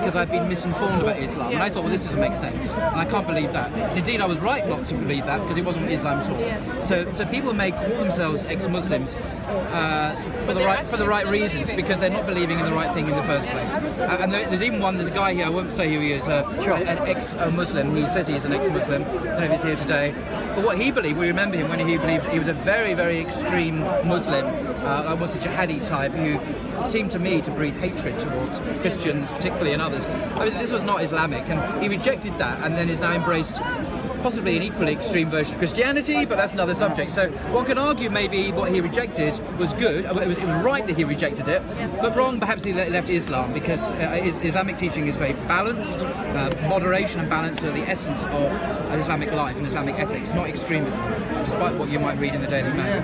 because I'd been misinformed about Islam. And I thought, well, this doesn't make sense. And I can't believe that. And indeed, I was right not to believe that because it wasn't what Islam taught. So people may call themselves ex-Muslims for the right reasons because they're not believing in the right thing in the first place. And there's a guy here, I won't say who he is, an ex-Muslim. He says he's an ex-Muslim. I don't know if he's here today. But what he believed, we remember him when he believed he was a very, very extreme Muslim, almost a jihadi type, who seemed to me to breathe hatred towards Christians, particularly, and others. I mean, this was not Islamic, and he rejected that, and then is now embraced possibly an equally extreme version of Christianity, but that's another subject. So one can argue maybe what he rejected was good. It was right that he rejected it, but wrong perhaps he left Islam, because Islamic teaching is very balanced. Moderation and balance are the essence of an Islamic life and Islamic ethics, not extremism, despite what you might read in the Daily Mail.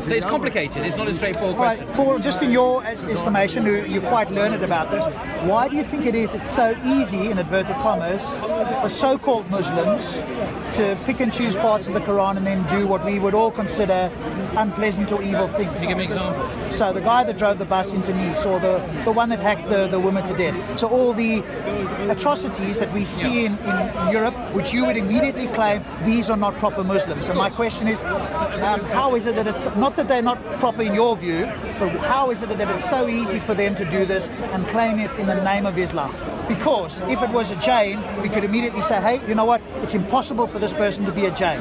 So it's complicated, it's not a straightforward question. Right, Paul, just in your estimation, you're quite learned about this, why do you think it's so easy, in inverted commas, for so-called Muslims to pick and choose parts of the Quran and then do what we would all consider unpleasant or evil things? Can you give me an example? So the guy that drove the bus into Nice, or the one that hacked the woman to death. So all the atrocities that we see in Europe, which you would immediately claim these are not proper Muslims. And my question is, how is it that it's not that they're not proper in your view, but how is it that it's so easy for them to do this and claim it in the name of Islam? Because if it was a Jain, we could immediately say, hey, you know what, it's impossible for this person to be a Jain.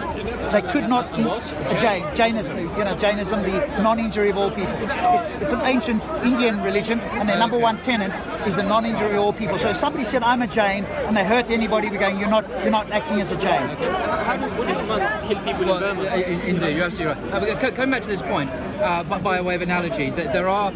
They could not be a Jain. Jainism, Jainism, the non-injury of all people. It's an ancient Indian religion, and their number one tenet is the non-injury of all people. So if somebody said, I'm a Jain, and they hurt anybody, we're going, you're not acting as a Jain. How do Buddhist monks kill people in Burma? Indeed, you're absolutely right. Coming back to this point, by way of analogy, there are,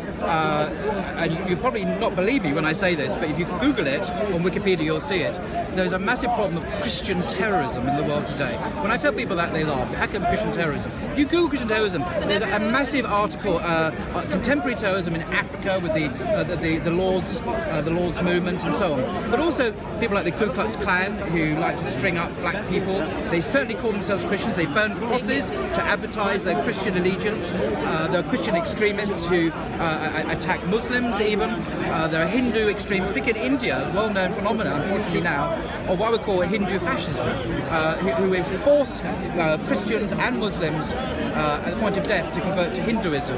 and you probably not believe me when I say this, but if you Google it on Wikipedia, you'll see it. There's a massive problem of Christian terrorism in the world today. When I tell people that, they laugh. How come Christian terrorism? You Google Christian terrorism. There's a massive article, contemporary terrorism in Africa with the Lord's movement and so on. But also people like the Ku Klux Klan, who like to string up black people. They certainly call themselves Christians. They burn crosses to advertise their Christian allegiance. There are Christian extremists who attack Muslims even. There are Hindu extremists. Speaking in India, well-known phenomenon, unfortunately now, of what we call Hindu fascism, who force Christians and Muslims at the point of death to convert to Hinduism.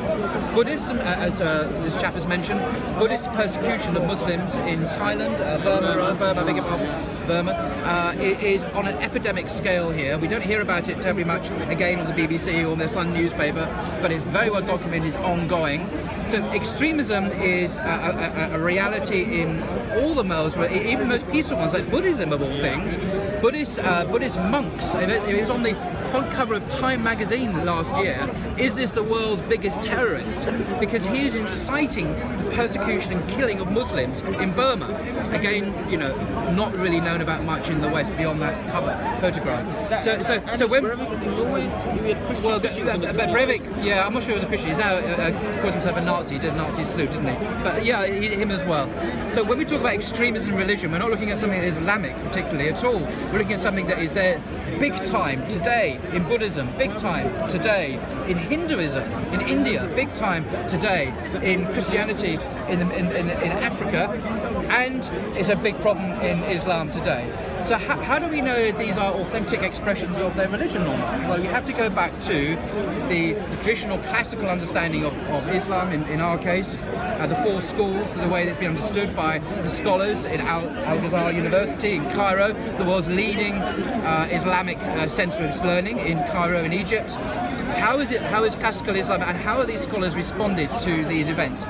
Buddhism, as this chap has mentioned, Buddhist persecution of Muslims in Thailand, Burma, is on an epidemic scale here. We don't hear about it terribly much, again, on the BBC or the Sun newspaper, but it's very well documented, it's ongoing. So extremism is a reality in all the modes, even most peaceful ones, like Buddhism of all things. Buddhist monks, it was on the front cover of Time magazine last year, is this the world's biggest terrorist? Because he is inciting the persecution and killing of Muslims in Burma. Again, not really known about much in the West beyond that cover photograph. So when Breivik, yeah, I'm not sure he was a Christian. He's now calls himself a Nazi. He did a Nazi salute, didn't he? But yeah, him as well. So when we talk about extremism in religion, we're not looking at something that is Islamic particularly at all. We're looking at something that is there big time today in Buddhism, big time today in Hinduism, in India, big time today in Christianity in Africa, and it's a big problem in Islam today. So how do we know if these are authentic expressions of their religion or not? Well, you have to go back to the traditional classical understanding of Islam, in our case, the four schools, the way that's been understood by the scholars in Al-Azhar University in Cairo, the world's leading Islamic centre of learning in Cairo in Egypt. How is classical Islam, and how are these scholars responded to these events?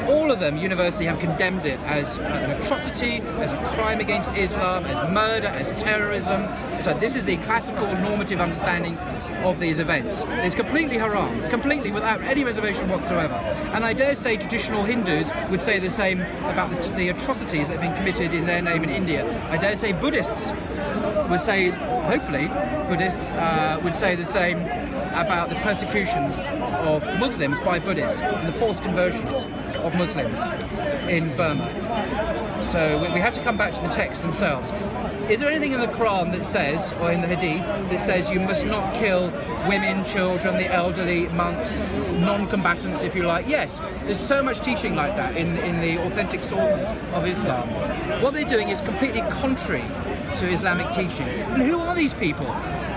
All of them universally have condemned it as an atrocity, as a crime against Islam, as murder, as terrorism. So this is the classical normative understanding of these events. It's completely haram, completely without any reservation whatsoever. And I dare say traditional Hindus would say the same about the atrocities that have been committed in their name in India. I dare say Buddhists would say, hopefully, Buddhists would say the same about the persecution of Muslims by Buddhists and the forced conversions of Muslims in Burma. So we have to come back to the texts themselves. Is there anything in the Quran that says, or in the Hadith, that says you must not kill women, children, the elderly, monks, non-combatants, if you like. Yes, there's so much teaching like that in the authentic sources of Islam. What they're doing is completely contrary to Islamic teaching. And who are these people?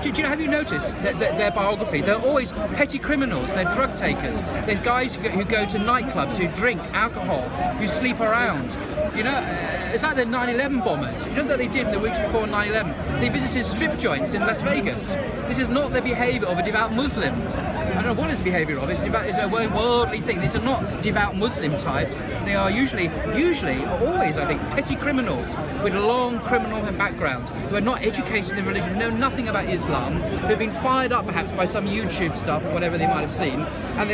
Have you noticed their biography? They're always petty criminals, they're drug takers, there's guys who go to nightclubs, who drink alcohol, who sleep around. It's like the 9/11 bombers. You know what they did in the weeks before 9/11? They visited strip joints in Las Vegas. This is not the behaviour of a devout Muslim. I don't know what is the behaviour of. It's a worldly thing. These are not devout Muslim types. They are usually, or always, I think, petty criminals with long criminal backgrounds who are not educated in religion, know nothing about Islam, who've been fired up perhaps by some YouTube stuff or whatever they might have seen, and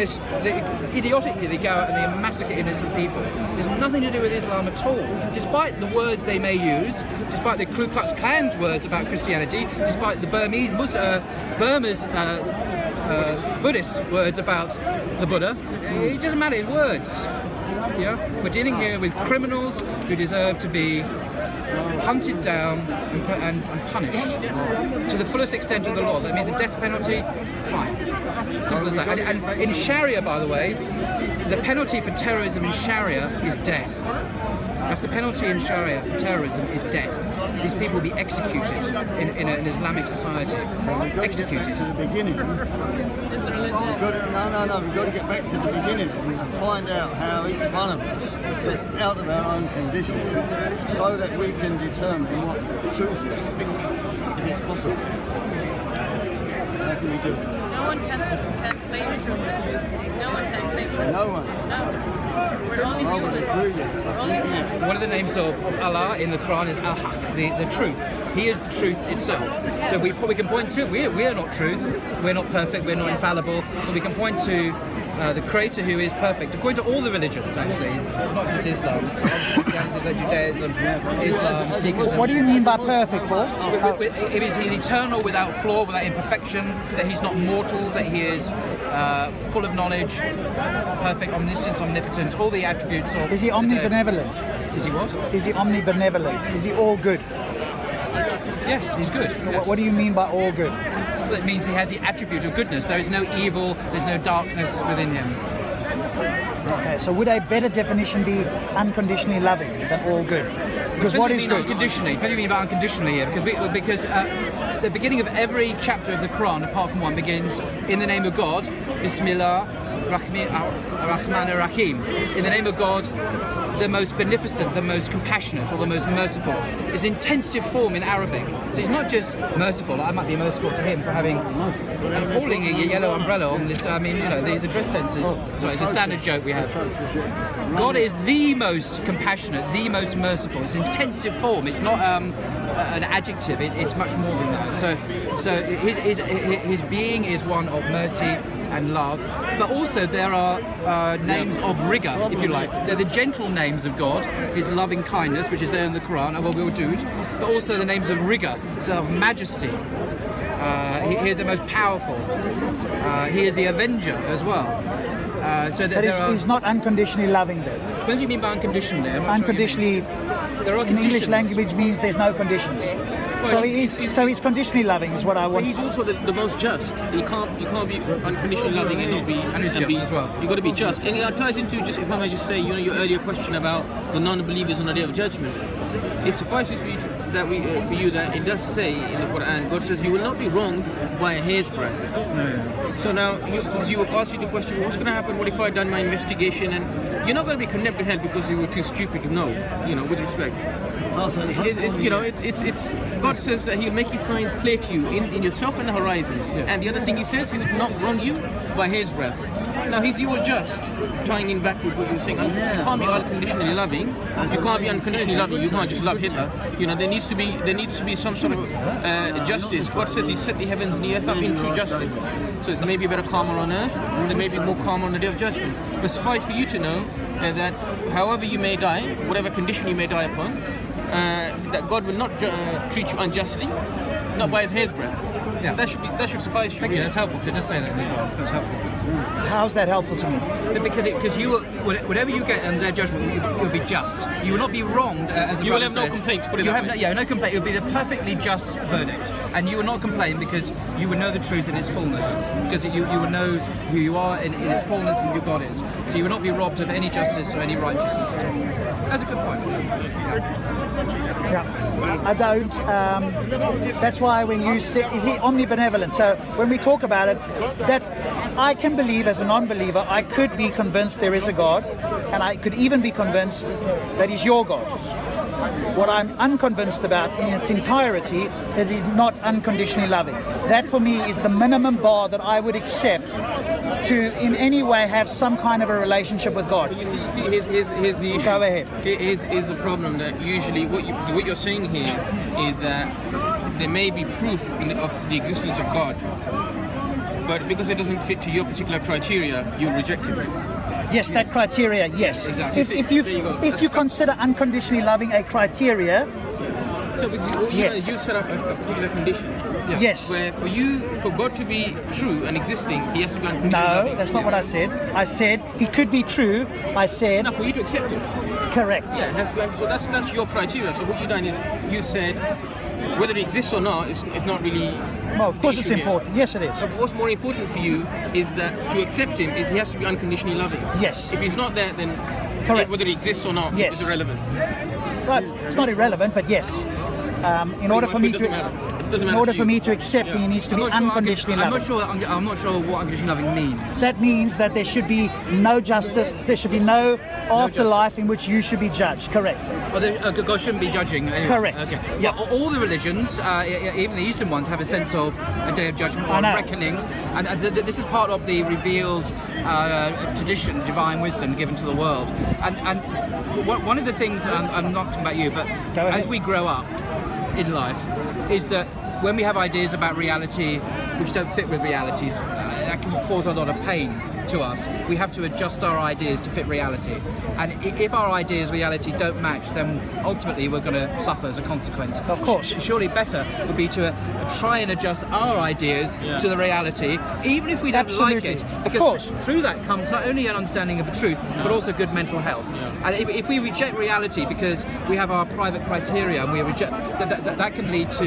idiotically they go out and they massacre innocent people. There's nothing to do with Islam at all. Despite the words they may use, despite the Ku Klux Klan's words about Christianity, despite the Burmese Buddhist words about the Buddha, it doesn't matter, it's words. Yeah, we're dealing here with criminals who deserve to be hunted down and punished to the fullest extent of the law. That means a death penalty, fine. Simple as that. And in Sharia, by the way, the penalty for terrorism in Sharia is death. That's the penalty in Sharia for terrorism, is death. These people will be executed in an Islamic society. So we've got executed. To get back to the beginning. It's a religion. We've got to get back to the beginning and find out how each one of us gets out of our own condition so that we can determine what truth is, if it's possible. How can we do it? No one can claim truth. No one can claim truth. No one. No. We're only I would human. agree with you. We're only human. One of the names of Allah in the Quran is Al-Haq, the truth. He is the truth itself. So we can point to, we are not truth, we're not perfect, we're not infallible, but we can point to the Creator who is perfect, according to all the religions actually, not just Islam. Christianity, Judaism, Islam, Sikhism. What do you mean by perfect, Paul? It means he's eternal, without flaw, without imperfection, that he's not mortal, that he is full of knowledge, perfect, omniscience, omnipotent, all the attributes of... Is he omnibenevolent? Is he what? Is he omnibenevolent? Is he all good? Yes, he's good. Yes. What do you mean by all good? Well, it means he has the attribute of goodness. There is no evil, there's no darkness within him. Okay, so would a better definition be unconditionally loving than all good? Because what is good? Unconditionally. What do you mean by unconditionally here? Because the beginning of every chapter of the Quran, apart from one, begins in the name of God, Bismillah Rahman Rahim. In the name of God, the most beneficent, the most compassionate, or the most merciful. It's an intensive form in Arabic. So it's not just merciful. I might be merciful to him for having hauling a yellow umbrella on this. I mean, the dress senses. Sorry, it's a standard joke we have. God is the most compassionate, the most merciful. It's an intensive form. It's not an adjective. It's much more than that. So his being is one of mercy and love, but also there are names of rigour, if you like. They're the gentle names of God, his loving kindness, which is there in the Quran, al-Wadud, but also the names of rigour, so of majesty. He is the most powerful. He is the avenger as well. So that he's not unconditionally loving then. What do you mean by unconditionally? Unconditionally, there are in English conditions. language, means there's no conditions. So he's conditionally loving is what I want. But he's also the most just. You can't be unconditionally loving and not be And he's just as well. You've got to be just. And it ties into, just if I may just say, your earlier question about the non-believers on the Day of Judgment. It suffices for you that it does say in the Quran, God says you will not be wronged by a hair's breadth. No. So now you ask you the question, well, what's going to happen? What if I done my investigation? And you're not going to be condemned to hell because you were too stupid to know. With respect. It's God says that He'll make His signs clear to you in yourself and the horizons. Yeah. And the other thing He says, He will not wrong you by hair's breadth. Now He's you just tying in back with what you were saying. You can't be unconditionally loving. You can't be unconditionally loving. You can't just love Hitler. There needs to be some sort of justice. God says He set the heavens and the earth up in true justice. So it's maybe a better karma on earth. There may be more karma on the Day of Judgment. But suffice for you to know that however you may die, whatever condition you may die upon, that God will not treat you unjustly, not by His hair's breadth. Yeah. That should suffice you. Thank you. That's helpful to just say that. That's helpful. How's that helpful to me? Because you will, whatever you get in their judgment, you'll be just. You will not be wronged, as the You will Bible have no says. complaints, put it You that have way. no complaint. It will be the perfectly just verdict, and you will not complain because you will know the truth in its fullness. Because you will know who you are in its fullness and who God is. So you will not be robbed of any justice or any righteousness at all. That's a good point. Yeah, I don't. That's why when you say, is he omnibenevolent? So when we talk about it, I can believe as a non-believer, I could be convinced there is a God, and I could even be convinced that he's your God. What I'm unconvinced about in its entirety is he's not unconditionally loving. That for me is the minimum bar that I would accept to in any way have some kind of a relationship with God. You see, here's the issue. Go ahead. Here's the problem that usually what you're saying here is that there may be proof of the existence of God, but because it doesn't fit to your particular criteria, you reject it. Yes, that criteria, yes. Exactly. If There you go. you consider unconditionally loving a criteria, So because Yes. you set up a particular condition. yes. Where for God to be true and existing, he has to be unconditionally No, loving. that's not what I said. I said he could be true. I said Now, for you to accept it, correct. yeah, it has to be, so that's your criteria. So what you've done is you said whether it exists or not, it's not really. Well, of course the it's issue here. important. Yes, it is. But what's more important for you is that to accept him is he has to be unconditionally loving. Yes. If he's not there, then Correct. whether he exists or not Yes. is irrelevant. Well, it's not irrelevant, but yes. In order for me It doesn't matter. It doesn't in matter order to for you. me to accept him, he needs to be unconditionally I'm loving. not sure what unconditional loving means. That means that there should be no justice. There should be no afterlife in which you should be judged. Correct. Well, God shouldn't be judging. Anyway. Correct. Okay. Yeah. Well, all the religions, even the Eastern ones, have a sense of a day of judgment or I know. a reckoning, and this is part of the revealed tradition, divine wisdom given to the world. And one of the things, I'm not talking about you, but Go ahead. as we grow up in life, is that when we have ideas about reality which don't fit with realities, that can cause a lot of pain to us. We have to adjust our ideas to fit reality, and if our ideas reality don't match, then ultimately we're going to suffer as a consequence. Of course. Surely better would be to try and adjust our ideas to the reality, even if we don't like Absolutely. it, Of because course. through that comes not only an understanding of the truth, but also good mental health. And if we reject reality because we have our private criteria and we reject that can lead to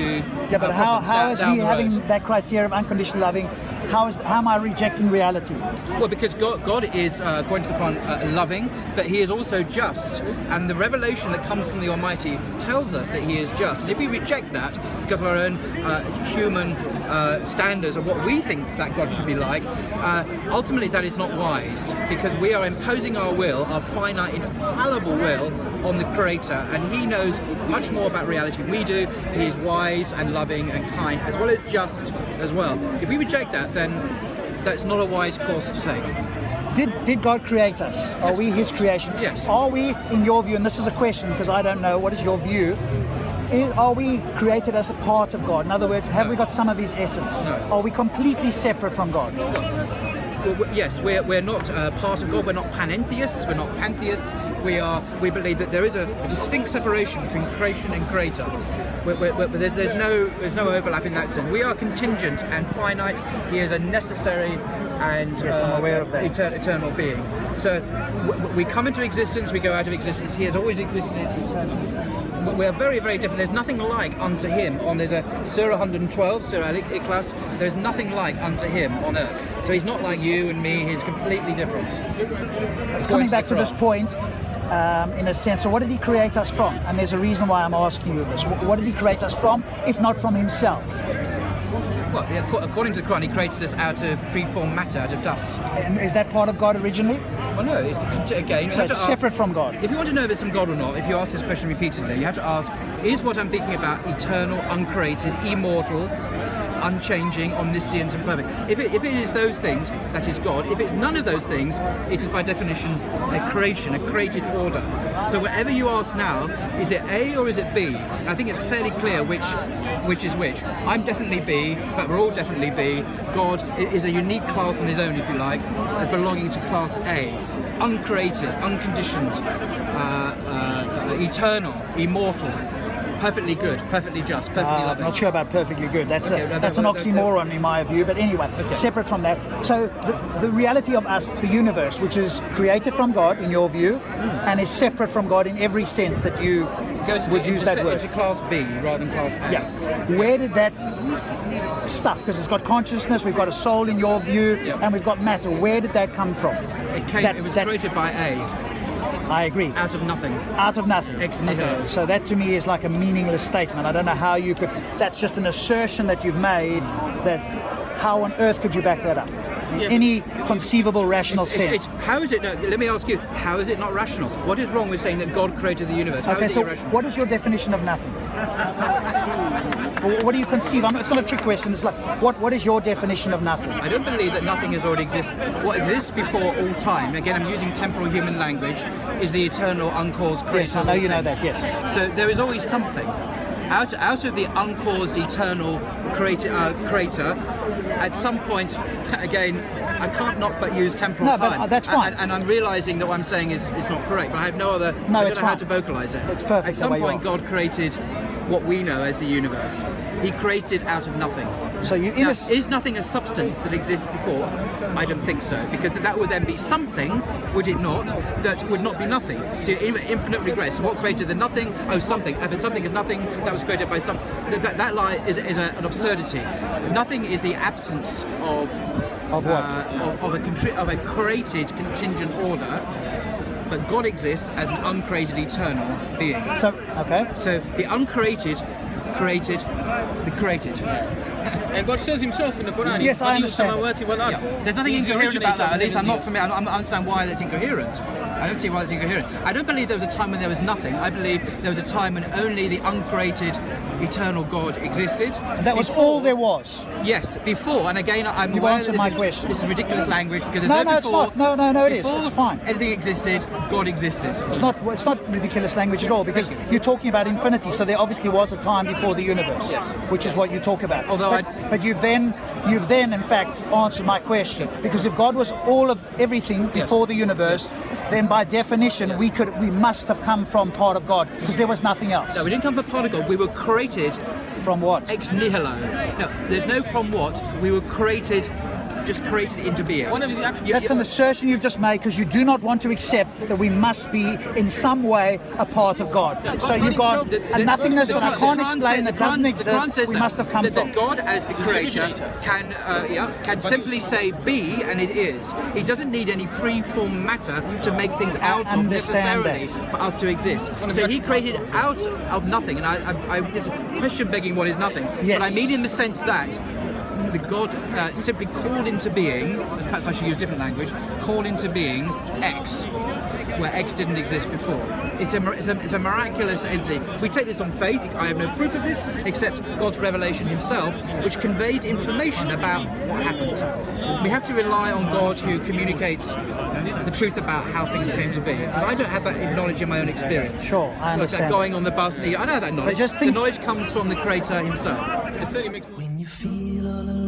Yeah, but how problems is down me the having road. that criteria of unconditional loving? How am I rejecting reality? Well, because God is, according to the Quran, loving, but He is also just, and the revelation that comes from the Almighty tells us that He is just. And if we reject that because of our own human standards of what we think that God should be like, ultimately that is not wise, because we are imposing our will, our finite, infallible will, on the Creator, and He knows much more about reality than we do. He is wise and loving and kind, as well as just as well. If we reject that, then that's not a wise course to take. Did God create us? Are we His creation? Yes. Are we, in your view, and this is a question because I don't know, what is your view? Are we created as a part of God? In other words, have we got some of His essence? No. Are we completely separate from God? Well, yes, we're not part of God. We're not panentheists. We're not pantheists. We believe that there is a distinct separation between creation and Creator. There's no overlap in that sense. We are contingent and finite. He is a necessary and Yes, I'm aware of that. eternal being. So we come into existence, we go out of existence. He has always existed. But we are very, very different. There's nothing like unto Him. There's a Surah 112, Surah Al-Ikhlas. There's nothing like unto Him on earth. So He's not like you and me. He's completely different. It's coming back to this point, in a sense. So what did He create us from? And there's a reason why I'm asking you this. What did He create us from, if not from Himself? Well, according to the Quran, He created us out of preformed matter, out of dust. And is that part of God originally? Well, no, it's again. You So have to it's ask, separate from God. if you want to know if there's some God or not, if you ask this question repeatedly, you have to ask: is what I'm thinking about eternal, uncreated, immortal, unchanging, omniscient, and perfect? If it is those things, that is God. If it's none of those things, it is by definition a creation, a created order. So whatever you ask now, is it A or is it B? I think it's fairly clear which is which. I'm definitely B, but we're all definitely B. God is a unique class on His own, if you like, as belonging to class A. Uncreated, unconditioned, eternal, immortal, perfectly good, perfectly just, perfectly I'm loving. not sure about perfectly good. That's Okay, that's an oxymoron in my view. But anyway, separate from that. So the reality of us, the universe, which is created from God in your view, and is separate from God in every sense that you Goes would use that word. into class B rather than class A. Yeah. Where did that stuff, because it's got consciousness, we've got a soul in your view, and we've got matter. Where did that come from? It was created by A, I agree. out of nothing. Out of nothing. Ex nihilo. So that to me is like a meaningless statement. I don't know how you could. That's just an assertion that you've made. That how on earth could you back that up? In any conceivable rational sense. How is it? No, let me ask you. How is it not rational? What is wrong with saying that God created the universe? How Okay, is it so irrational? what is your definition of nothing? What do you conceive? It's not a trick question. It's like, what is your definition of nothing? I don't believe that nothing has already existed. What exists before all time, again I'm using temporal human language, is the eternal uncaused creator. Yes, I know of all you know things. that, yes. So there is always something. Out of the uncaused eternal creator, at some point, again, I can't not but use temporal No, but, time. that's fine. And I'm realizing that what I'm saying is not correct, but I have no other, No, I it's don't know how fine. to vocalize it. It's perfect At the some way you point, are. God created what we know as the universe. He created out of nothing. So you Now, is nothing a substance that exists before? I don't think so, because that would then be something, would it not, that would not be nothing. So infinite regress. So what created the nothing? Oh, something. But something is nothing that was created by some. That lie is an absurdity. Nothing is the absence of what? Of a created contingent order. But God exists as an uncreated eternal being. So okay. So the uncreated created the created. And God says himself in the Quran. Yes, I understand There's nothing He's the incoherent about originator that. of At least I'm not everything. familiar. I don't understand why that's incoherent. I don't see why that's incoherent. I don't believe there was a time when there was nothing. I believe there was a time when only the uncreated, eternal God existed. That was Before- all there was. Yes, before, and again, I'm You've aware answered that my this question. is ridiculous language because No, there's no, it's before. not. No, it is. Before It's fine. anything existed, God existed. It's not ridiculous language at all, because Thank you. you're talking about infinity. So there obviously was a time before the universe, Yes. which is what you talk about. Although but you've then in fact answered my question, because if God was all of everything before the universe, then by definition we must have come from part of God, because there was nothing else. No, we didn't come from part of God. We were created From what? ex nihilo. No, there's no from what. We were created, just created into being. One of his attributes. That's an assertion you've just made, because you do not want to accept that we must be in some way a part of God. So you've got a nothingness that I can't explain, that doesn't exist. We must have come from. That God, as the creator, can simply say be, and it is. He doesn't need any pre-formed matter to make things out of understand necessarily that. for us to exist. So he created out of nothing, and I there's a question begging what is nothing. Yes. But I mean in the sense that the God simply called into being, perhaps I should use different language, called into being X, where X didn't exist before. It's a miraculous entity. We take this on faith. I have no proof of this except God's revelation himself, which conveys information about what happened. We have to rely on God who communicates the truth about how things came to be. Because I don't have that knowledge in my own experience. Sure, I Like that understand. going on the bus, I know that knowledge. just think- The knowledge comes from the Creator himself. It certainly makes more When you feel all alone.